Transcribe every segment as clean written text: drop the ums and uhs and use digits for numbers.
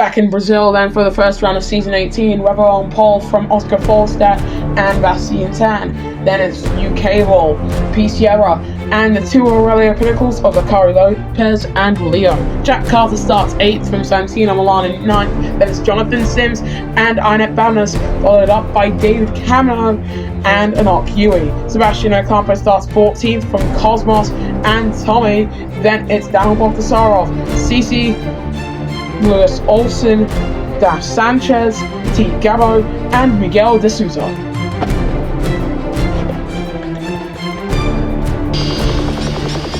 Back in Brazil then for the first round of Season 18, Weber on pole from Oscar Falstad and Bastien Tan. Then it's UK Roll, P. Sierra, and the two Aurelio Pinnacles of Bakari Lopez and Leo. Jack Carter starts 8th from Santino Milan in 9th. Then it's Jonathan Sims and Inet Banners, followed up by David Camino and Anok Huey. Sebastian Ocampo starts 14th from Cosmos and Tommy. Then it's Daniel Bogdasarov, CC Lewis Olsen, Dash Sanchez, T. Gabo, and Miguel de Souza.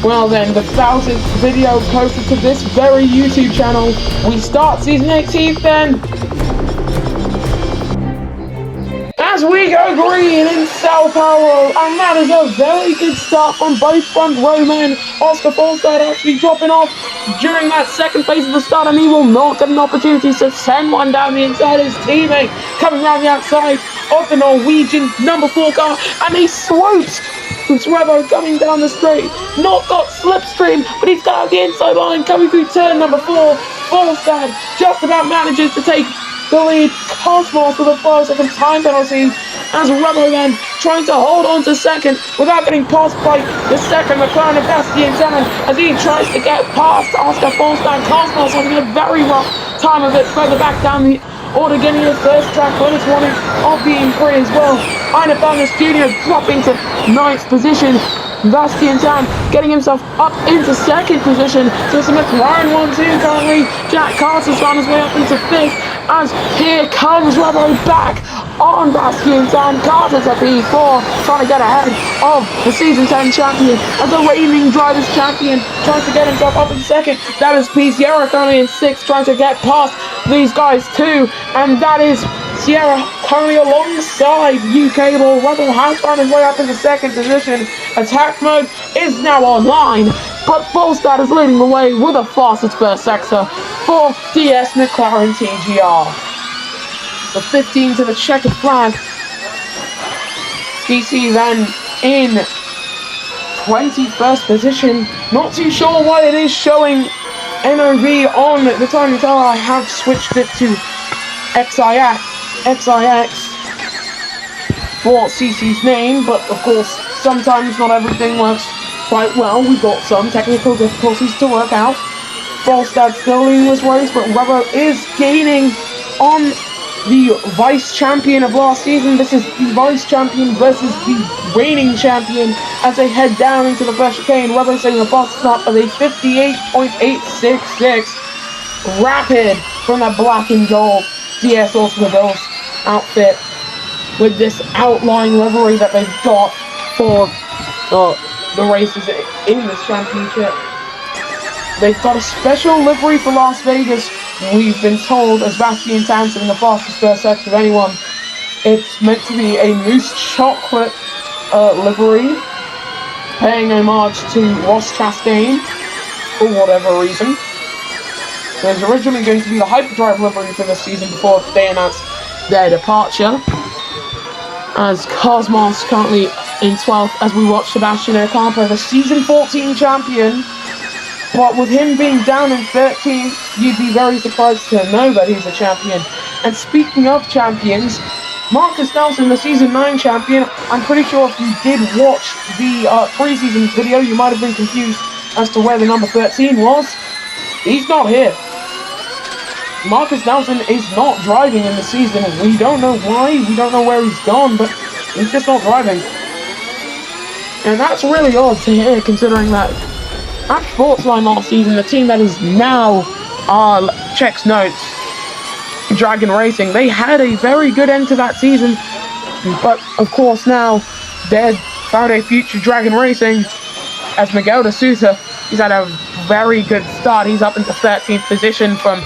Well then, the 1000th video posted to this very YouTube channel. We start Season 18 then. As we go green in Sao Paulo, and that is a very good start from both front row men. Oscar Falstad actually dropping off during that second phase of the start, and he will not get an opportunity to send one down the inside. His teammate coming around the outside of the Norwegian number 4 car, and he swoops. It's Rebo coming down the straight, not got slipstream, but he's got out the inside line coming through turn number 4. Falstad just about manages to take the lead. Cosmos with a 5-second time penalty, as Rebo then trying to hold on to second without getting passed by the second McLaren of Bastien Tan as he tries to get past Oscar Falstad. Cosmos having a very rough time of it further back down the order, getting his first track limits warning of being Prix as well. Ina Banners Jr. dropping to 9th position. Bastien Tan getting himself up into 2nd position. So it's a McLaren 1-2 currently. Jack Carter's found his way up into 5th as here comes Rebo back on Bastien Tan. Carter's at P4 trying to get ahead of the Season 10 champion as the reigning drivers champion tries to get himself up in 2nd. That is P. Sierra currently in 6th trying to get past these guys too, and that is Sierra currently alongside UK Ball. Rebo has found his way up into 2nd position. Attack mode is now online, but Falstad is leading the way with a fastest first sector for DS McLaren TGR. The 15 to the checkered flag. DC then in 21st position. Not too sure why it is showing NOV on the timing tower. I have switched it to XIX for CC's name, but of course sometimes not everything works quite well. We've got some technical difficulties to work out. Falstad still leading this race, but Rebo is gaining on the vice champion of last season. This is the vice champion versus the reigning champion as they head down into the first chicane. Rebo setting a fast start of a 58.866. Rapid from that black and gold DS Automobiles outfit with this outline livery that they've got for the races in this championship. They've got a special livery for Las Vegas, we've been told, as Bastien Tan in the fastest first sector of anyone. It's meant to be a Moose Chocolate livery, paying homage to Ross Chastain for whatever reason. It was originally going to be the Hyperdrive livery for this season before they announced their departure. As Cosmos currently in 12th as we watch Sebastian Ocampo, the Season 14 champion. But with him being down in 13th, you'd be very surprised to know that he's a champion. And speaking of champions, Marcus Nelson, the Season 9 champion, I'm pretty sure if you did watch the pre-season video, you might have been confused as to where the number 13 was. He's not here. Marcus Nelson is not driving in the season. We don't know why, we don't know where he's gone, but he's just not driving. And that's really odd to hear, considering that at Sportsline last season, the team that is now checks notes, Dragon Racing, they had a very good end to that season, but of course now they're found a future Dragon Racing as Miguel de Souza. He's had a very good start. He's up into 13th position from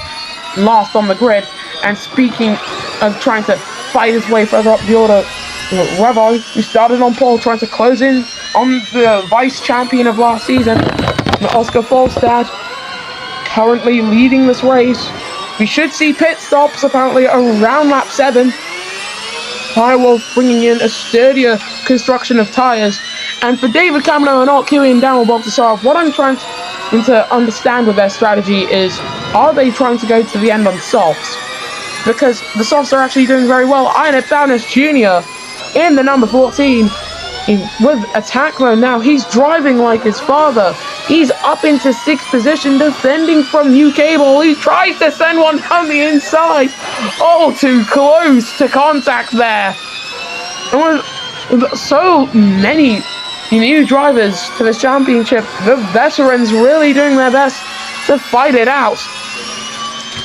last on the grid. And speaking of trying to fight his way further up the order, Rebo, who started on pole, trying to close in on the vice champion of last season, Oscar Falstad, currently leading this race. We should see pit stops apparently around lap 7. Paolo bringing in a sturdier construction of tyres. And for David Camino and Huey and Daniel Bogdasarov, what I'm trying to understand with their strategy is are they trying to go to the end on softs? Because the softs are actually doing very well. Iron Thanos Jr. in the number 14 with attack mode now. He's driving like his father. He's up into 6th position, defending from New Cable. He tries to send one down the inside. Oh, too close to contact there. And with so many new drivers to this championship, the veterans really doing their best to fight it out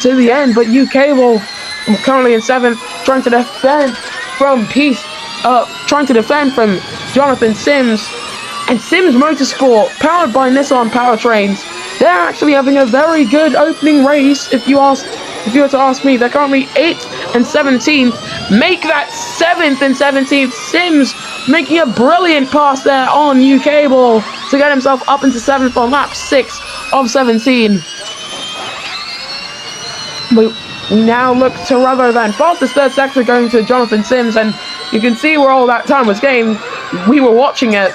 to the end. But New Cable currently in 7th, trying to defend from Jonathan Sims. And Sims Motorsport, powered by Nissan powertrains, they're actually having a very good opening race. If you were to ask me, they're currently 8th and 17th. Make that 7th and 17th. Sims making a brilliant pass there on New Cable to get himself up into 7th on lap 6 of 17. We now look to Revo then. Fastest third sector going to Jonathan Sims, and you can see where all that time was gained. We were watching it.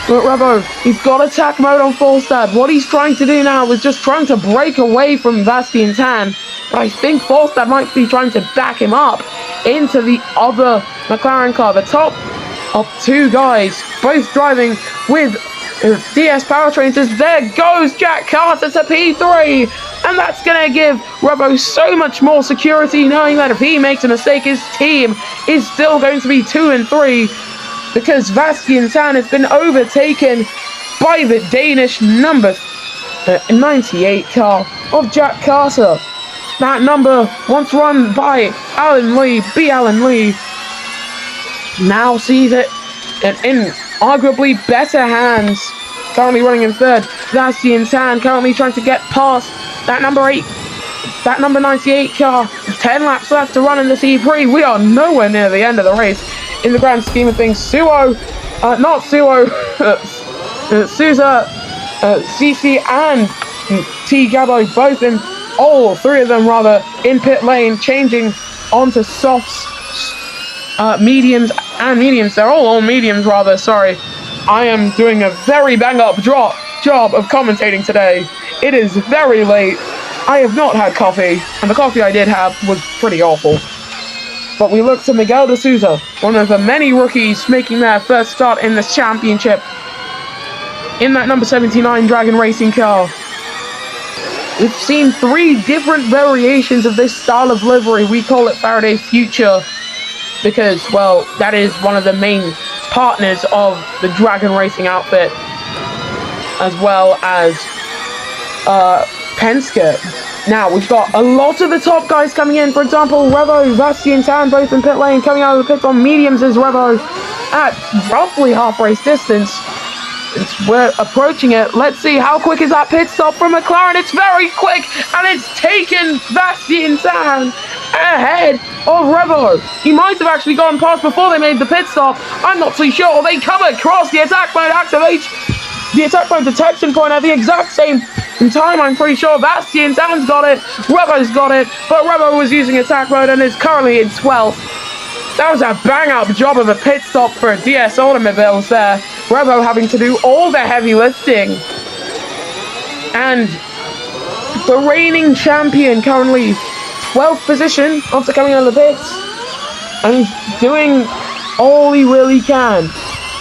But Revo, he's got attack mode on full start. What he's trying to do now is just trying to break away from Bastian Tan. But I think Falstad might be trying to back him up into the other McLaren car. The top of 2 guys, both driving with DS powertrains. As there goes Jack Carter to P3. And that's going to give Revo so much more security, knowing that if he makes a mistake, his team is still going to be 2 and 3. Because Bastian Tan has been overtaken by the Danish number 98 car of Jack Carter. That number, once run by Alan Lee, Alan Lee, now sees it in arguably better hands. Currently running in 3rd, Bastian Tan currently trying to get past that number 8, that number 98 car. 10 laps left to run in the Prix. We are nowhere near the end of the race. In the grand scheme of things, Souza, CC and T Gabo, both in, all 3 of them rather, in pit lane, changing onto softs, mediums and mediums. They're all on mediums rather, sorry. I am doing a very bang up job of commentating today. It is very late. I have not had coffee, and the coffee I did have was pretty awful. But we look to Miguel de Souza, one of the many rookies making their first start in this championship, in that number 79 Dragon Racing car. We've seen 3 different variations of this style of livery. We call it Faraday Future because, well, that is one of the main partners of the Dragon Racing outfit, as well as Penske. Now, we've got a lot of the top guys coming in. For example, Revo, Bastian Tan, both in pit lane. Coming out of the pits on mediums is Revo at roughly half race distance. We're approaching it. Let's see, how quick is that pit stop from McLaren? It's very quick, and it's taken Bastian Tan ahead of Revo. He might have actually gone past before they made the pit stop. I'm not too sure. They come across the attack mode activation, the attack mode detection point at the exact same time. I'm pretty sure Bastian Tan's got it, Revo's got it, but Revo was using attack mode and is currently in 12th. That was a bang-up job of a pit stop for DS Automobiles there. Revo having to do all the heavy lifting. And the reigning champion currently 12th position after coming out of the pits. And he's doing all he really can.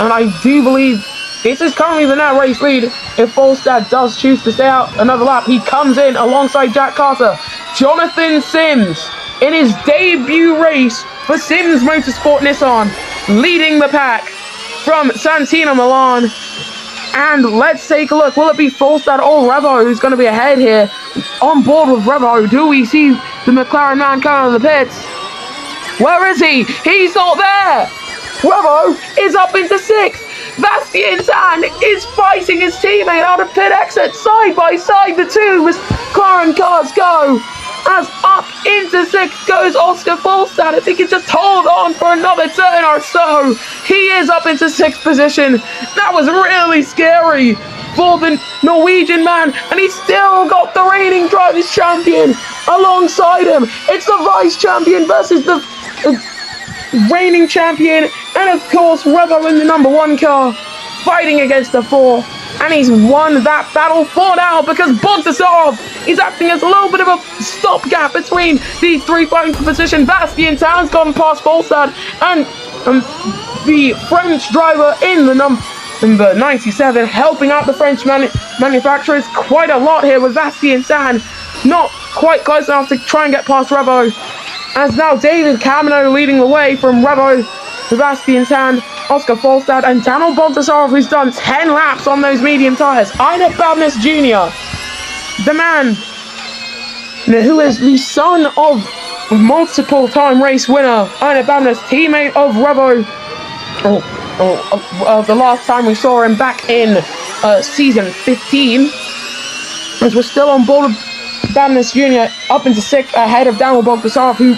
And I do believe this is currently the net race lead. If Falstad does choose to stay out another lap, he comes in alongside Jack Carter. Jonathan Sims, in his debut race for Sims Motorsport Nissan, leading the pack from Santino Milan. And let's take a look. Will it be Falstad or Revo who's going to be ahead here? On board with Revo, do we see the McLaren man come out of the pits? Where is he? He's not there. Revo is up into 6th. Bastian Tan is fighting his teammate out of pit exit. Side by side, the two McLaren cars go. As up into 6th goes Oscar Falstad. If he can just hold on for another turn or so, he is up into 6th position. That was really scary for the Norwegian man, and he's still got the reigning drivers champion alongside him. It's the vice champion versus the reigning champion, and of course Revo in the number 1 car fighting against the 4. And he's won that battle for now because Bogdasarov is acting as a little bit of a stopgap between these three fighting for position. Bastien Tan's gone past Volstad, and the French driver in the number 97 helping out the French manufacturers quite a lot here with Bastien Tan not quite close enough to try and get past Revo. As now David Camino leading the way from Revo, Bastien Tan, Oscar Volstad, and Daniel Bogdasarov, who's done 10 laps on those medium tyres. Ina Babnis Jr., the man who is the son of multiple-time race winner, Ina Babnis, teammate of Revo. The last time we saw him back in season 15, as we're still on board with Babnis Jr. up into 6th ahead of Daniel Bogdasarov, who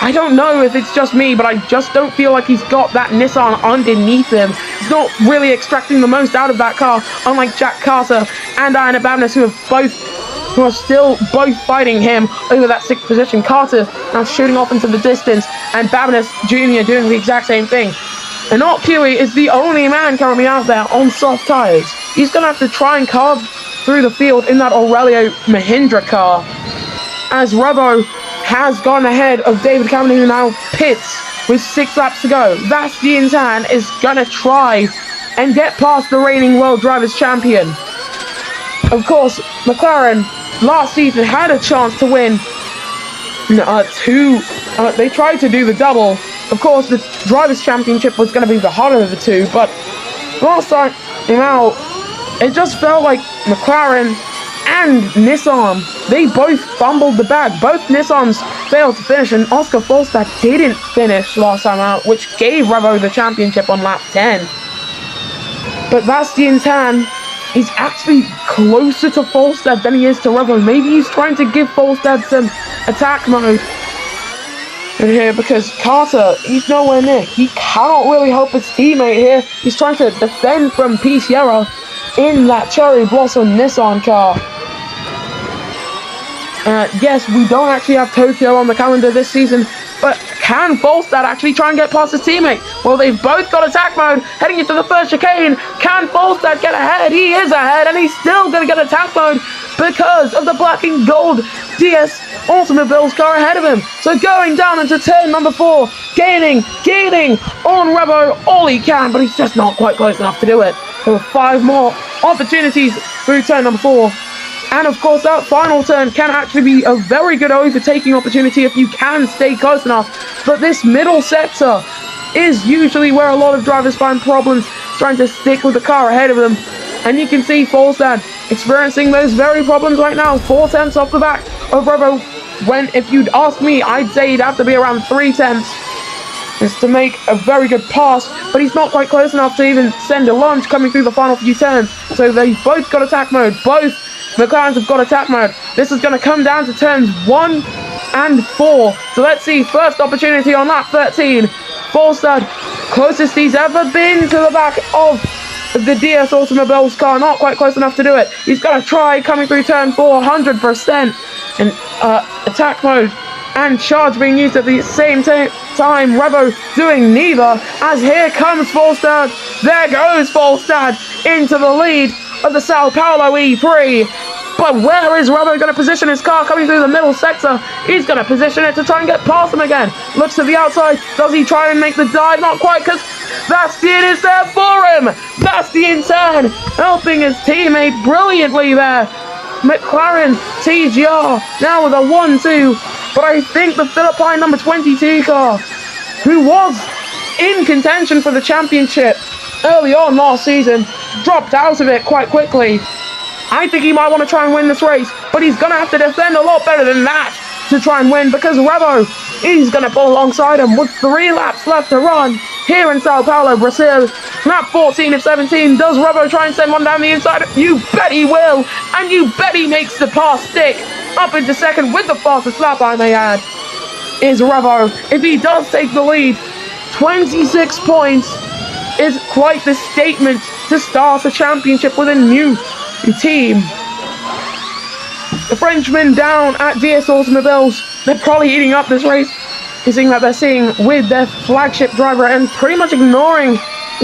I don't know if it's just me, but I just don't feel like he's got that Nissan underneath him. He's not really extracting the most out of that car, unlike Jack Carter and Ina Babnis, who are still both fighting him over that 6th position. Carter now shooting off into the distance, and Babnis Jr. doing the exact same thing. And Art Huey is the only man currently out there on soft tyres. He's going to have to try and carve through the field in that Aurelio Mahindra car, as Revo has gone ahead of David Cameron, who now pits with 6 laps to go. Bastien Tan is going to try and get past the reigning World Drivers' Champion. Of course, McLaren last season had a chance to win they tried to do the double. Of course, the Drivers' Championship was going to be the harder of the two, but last time out, it just felt like McLaren and Nissan, they both fumbled the bag. Both Nissans failed to finish, and Oscar Volstad didn't finish last time out, which gave Revo the championship on lap 10. But Bastien Tan, he's actually closer to Volstad than he is to Revo. Maybe he's trying to give Volstad some attack mode in here, because Carter, he's nowhere near. He cannot really help his teammate here. He's trying to defend from P. Sierra in that Cherry Blossom Nissan car. Yes, we don't actually have Tokyo on the calendar this season, but can Volstad actually try and get past his teammate? Well, they've both got attack mode heading into the first chicane. Can Volstad get ahead? He is ahead, and he's still going to get attack mode because of the black and gold DS Automobiles car ahead of him. So going down into turn number 4, gaining on Revo all he can, but he's just not quite close enough to do it. There were 5 more opportunities through turn number 4. And of course, that final turn can actually be a very good overtaking opportunity if you can stay close enough. But this middle sector is usually where a lot of drivers find problems trying to stick with the car ahead of them. And you can see Volstad experiencing those very problems right now. 4 tenths off the back of Revo, when if you'd ask me, I'd say he'd have to be around 3 tenths just to make a very good pass, but he's not quite close enough to even send a lunge coming through the final few turns. So they've both got attack mode. Both McLarens have got attack mode. This is going to come down to turns 1 and 4. So let's see. First opportunity on lap 13. Volstad, closest he's ever been to the back of the DS Automobiles car. Not quite close enough to do it. He's got to try coming through turn 4, 100%. And attack mode and charge being used at the same time. Revo doing neither, as here comes Volstad. There goes Volstad into the lead of the Sao Paulo E3. But where is Revo going to position his car coming through the middle sector? He's going to position it to try and get past him again. Looks to the outside. Does he try and make the dive? Not quite, because Bastien is there for him. Bastien Tan helping his teammate brilliantly there. McLaren TGR now with a 1-2. But I think the Philippine number 22 car, who was in contention for the championship early on last season, dropped out of it quite quickly. I think he might want to try and win this race, but he's going to have to defend a lot better than that to try and win, because Revo is going to pull alongside him with 3 laps left to run here in Sao Paulo, Brazil. Lap 14 of 17. Does Revo try and send one down the inside? You bet he will, and you bet he makes the pass stick. Up into second with the fastest lap, I may add, is Revo. If he does take the lead, 26 points is quite the statement to start a championship with a new team. The Frenchmen down at DS Automobiles, they're probably eating up this race, seeing that they're seeing with their flagship driver and pretty much ignoring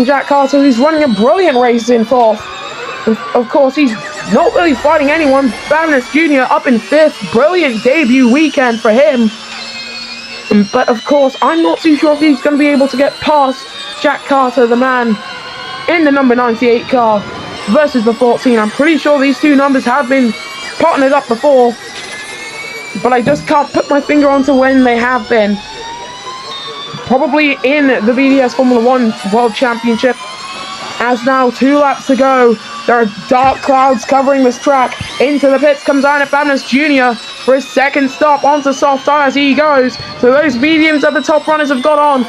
Jack Carter, who's running a brilliant race in 4th. Of course, he's not really fighting anyone. Baroness Jr. up in 5th. Brilliant debut weekend for him. But of course, I'm not too sure if he's going to be able to get past Jack Carter, the man in the number 98 car, versus the 14. I'm pretty sure these two numbers have been partnered up before, but I just can't put my finger onto when they have been. Probably in the BDS Formula 1 World Championship. As now 2 laps to go, there are dark clouds covering this track. Into the pits comes Iron Baroness Jr. for his second stop onto soft tyres. He goes. So those mediums that the top runners have got on,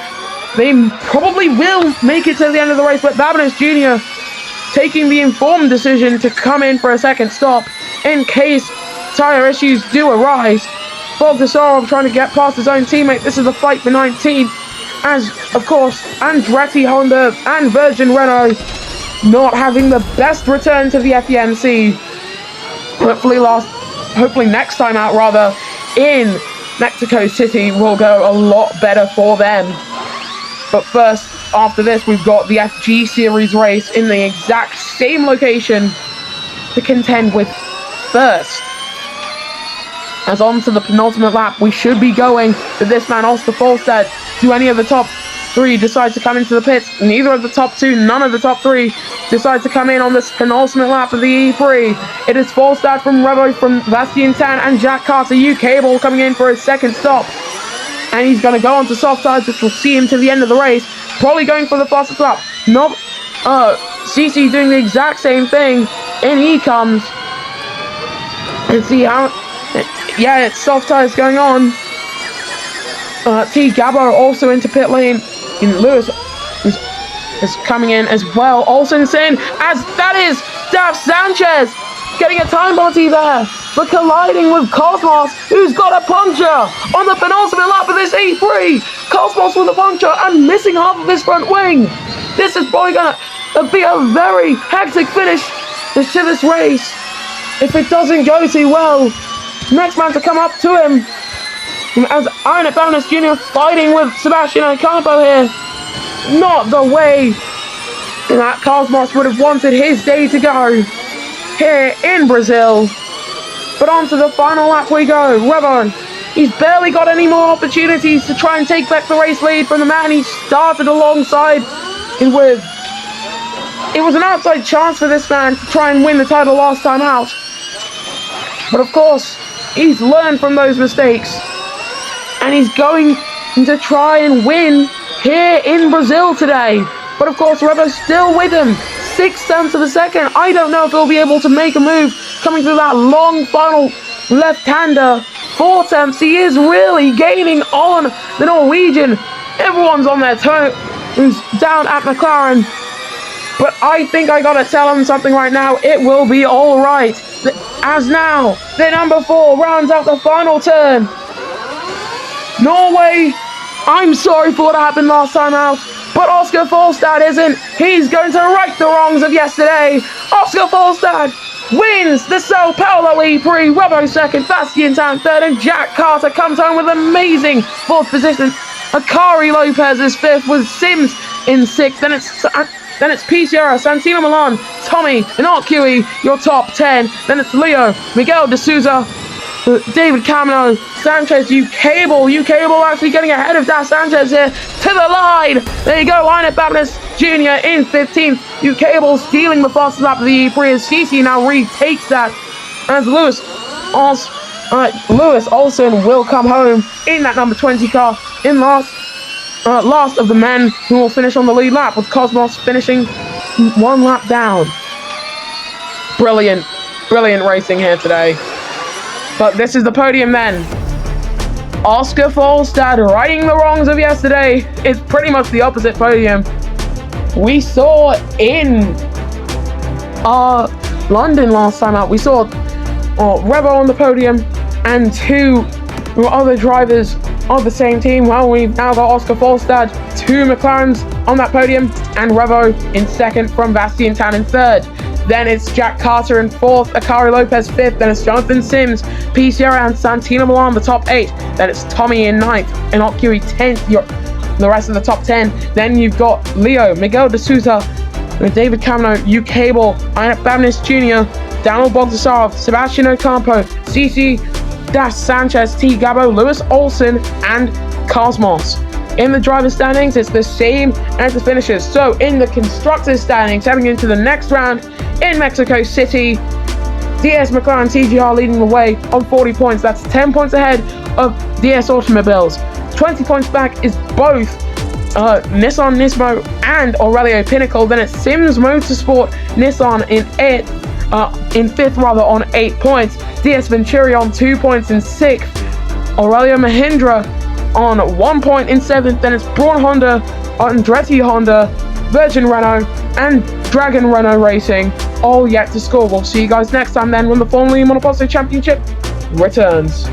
they probably will make it to the end of the race, but Baroness Jr. taking the informed decision to come in for a second stop in case tyre issues do arise. Bob Tesoro trying to get past his own teammate. This is a fight for 19th. As, of course, Andretti Honda and Virgin Renault not having the best return to the FEMC. Hopefully next time out, rather, in Mexico City will go a lot better for them. But first, after this, we've got the FG Series race in the exact same location to contend with first. As on to the penultimate lap, we should be going to this man, Oscar Folstad. Do any of the top 3 decide to come into the pits? Neither of the top 2, none of the top 3 decide to come in on this penultimate lap of the E3. It is Folstad from Revo, from Bastien Tan, and Jack Carter, UK Ball, coming in for his second stop. And he's going to go on to soft tyres, which will see him to the end of the race. Probably going for the fastest lap. Nope. CC doing the exact same thing. In he comes. And see how... Yeah, it's soft tyres going on. T. Gabo also into pit lane. And Lewis is coming in as well. Olsen's in, as that is Daf Sanchez getting a time penalty there for colliding with Cosmos, who's got a puncture on the penultimate lap of this E3. Cosmos with a puncture and missing half of his front wing. This is probably going to be a very hectic finish to this race if it doesn't go too well. Next man to come up to him, as Iron Baroness Jr. fighting with Sebastian Ocampo here. Not the way that Cosmos would have wanted his day to go here in Brazil. But on to the final lap we go. Revo, he's barely got any more opportunities to try and take back the race lead from the man he started alongside with. It was an outside chance for this man to try and win the title last time out. But of course, he's learned from those mistakes. And he's going to try and win here in Brazil today. But of course, Revo's still with him. 6 tenths of a second. I don't know if he'll be able to make a move coming through that long final left-hander. 4 tenths. He is really gaining on the Norwegian. Everyone's on their toe. Who's down at McLaren. But I think I gotta tell him something right now. It will be all right. As now, the number 4 rounds out the final turn. Norway, I'm sorry for what happened last time out, but Oscar Folstad isn't. He's going to right the wrongs of yesterday. Oscar Folstad wins the Sao Paulo E3, Revo second, Bastien Tan third, and Jack Carter comes home with amazing 4th position. Akari Lopez is 5th with Sims in 6th. Then it's P. Sierra, Santino Milan, Tommy, and Arcui, your top 10. Then it's Leo, Miguel de Souza, David Camino, Sanchez, UK Ball actually getting ahead of Das Sanchez here to the line. There you go, Iron Baroness Jr. in 15th. UK Ball stealing the fastest lap of the E3 as CC now retakes that. As Lewis Olsen will come home in that number 20 car in last of the men who will finish on the lead lap, with Cosmos finishing 1 lap down. Brilliant racing here today. But this is the podium then. Oscar Folstad righting the wrongs of yesterday. It's pretty much the opposite podium we saw in London last time out. We saw Revo on the podium and 2 other drivers of the same team. Well, we've now got Oscar Folstad, 2 McLarens on that podium, and Revo in 2nd from Bastien Tan in 3rd. Then it's Jack Carter in 4th, Akari Lopez 5th, then it's Jonathan Sims, P. Sierra and Santino Milan, the top 8. Then it's Tommy in 9th, and Arcui 10th, the rest of the top 10. Then you've got Leo, Miguel de Souza, with David Camino, Cable, Ian Babnis Jr., Daniel Bogdasarov, Sebastian Ocampo, CC Sanchez, T. Gabo, Lewis Olsen, and Cosmos. In the driver's standings, it's the same as the finishers. So in the constructors standings, heading into the next round in Mexico City, DS McLaren TGR leading the way on 40 points. That's 10 points ahead of DS Automobiles. 20 points back is both Nissan Nismo and Aurelio Pinnacle. Then it's Sims Motorsport Nissan in fifth on 8 points. DS Venturi on 2 points in sixth. Aurelio Mahindra on 1 point in seventh. Then it's Braun Honda, Andretti Honda, Virgin Renault, and Dragon Renault Racing all yet to score. We'll see you guys next time then when the Formula E Monoposto Championship returns.